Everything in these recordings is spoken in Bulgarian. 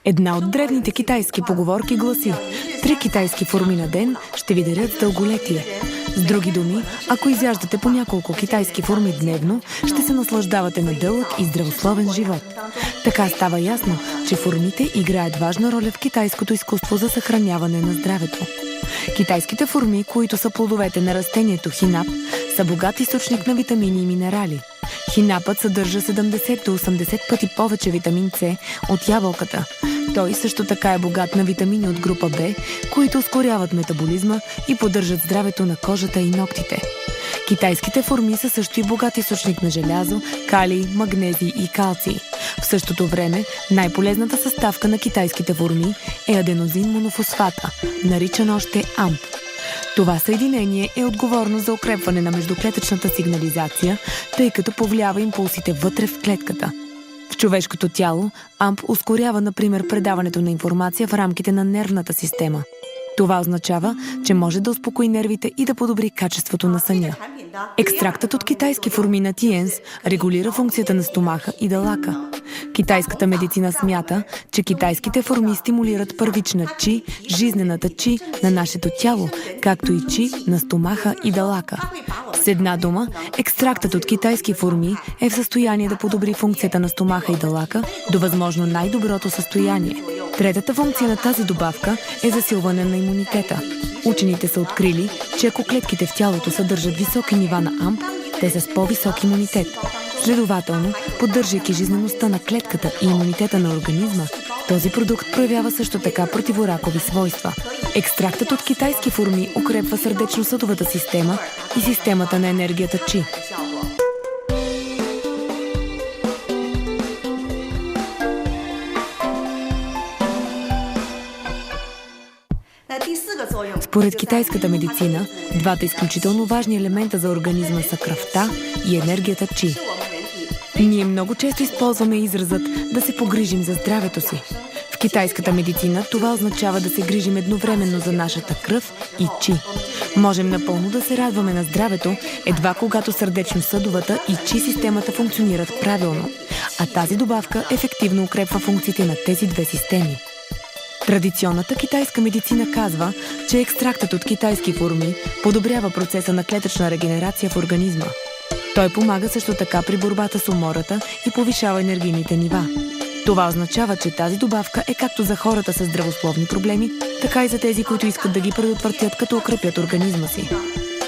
Една от древните китайски поговорки гласи: 3 китайски форми на ден ще ви дарят дълголетие. С други думи, ако изяждате по няколко китайски форми дневно, ще се наслаждавате на дълъг и здравословен живот. Така става ясно, че формите играят важна роля в китайското изкуство за съхраняване на здравето. Китайските форми, които са плодовете на растението хинап, са богат източник на витамини и минерали. Хинапът съдържа 70 до 80 пъти повече витамин С от ябълката. Той също така е богат на витамини от група Б, които ускоряват метаболизма и поддържат здравето на кожата и ногтите. Китайските форми са също и богат източник на желязо, калий, магнезий и калций. В същото време най-полезната съставка на китайските форми е аденозин монофосфата, наричан още АМП. Това съединение е отговорно за укрепване на междуклетъчната сигнализация, тъй като повлиява импулсите вътре в клетката. В човешкото тяло АМП ускорява, например, предаването на информация в рамките на нервната система. Това означава, че може да успокои нервите и да подобри качеството на съня. Екстрактът от китайски форми на тиенс регулира функцията на стомаха и далака. Китайската медицина смята, че китайските форми стимулират първична чи, жизнената чи на нашето тяло, както и чи на стомаха и далака. С една дума, екстрактът от китайски форми е в състояние да подобри функцията на стомаха и далака до възможно най-доброто състояние. Третата функция на тази добавка е засилване на имунитета. Учените са открили, че ако клетките в тялото съдържат високи нива на АМП, те са с по-висок имунитет. Следователно, поддържайки жизнеността на клетката и имунитета на организма, този продукт проявява също така противоракови свойства. Екстрактът от китайски форми укрепва сърдечно-съдовата система и системата на енергията чи. Според китайската медицина, двата изключително важни елемента за организма са кръвта и енергията чи. Ние много често използваме изразът да се погрижим за здравето си. В китайската медицина това означава да се грижим едновременно за нашата кръв и чи. Можем напълно да се радваме на здравето, едва когато сърдечно-съдовата и чи системата функционират правилно, а тази добавка ефективно укрепва функциите на тези две системи. Традиционната китайска медицина казва, че екстрактът от китайски форми подобрява процеса на клетъчна регенерация в организма. Той помага също така при борбата с умората и повишава енергийните нива. Това означава, че тази добавка е както за хората с здравословни проблеми, така и за тези, които искат да ги предотвратят, като укрепят организма си.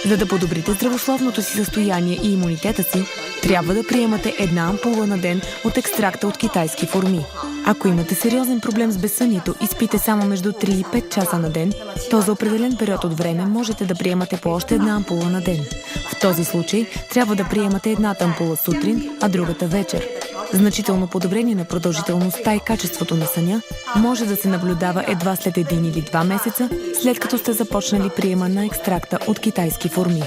За да подобрите здравословното си състояние и имунитета си, трябва да приемате една ампула на ден от екстракта от китайски форми. Ако имате сериозен проблем с безсънието и спите само между 3 и 5 часа на ден, то за определен период от време можете да приемате по още една ампула на ден. В този случай трябва да приемате едната ампула сутрин, а другата вечер. Значително подобрение на продължителността и качеството на съня може да се наблюдава едва след 1 или 2 месеца, след като сте започнали приема на екстракта от китайски форми.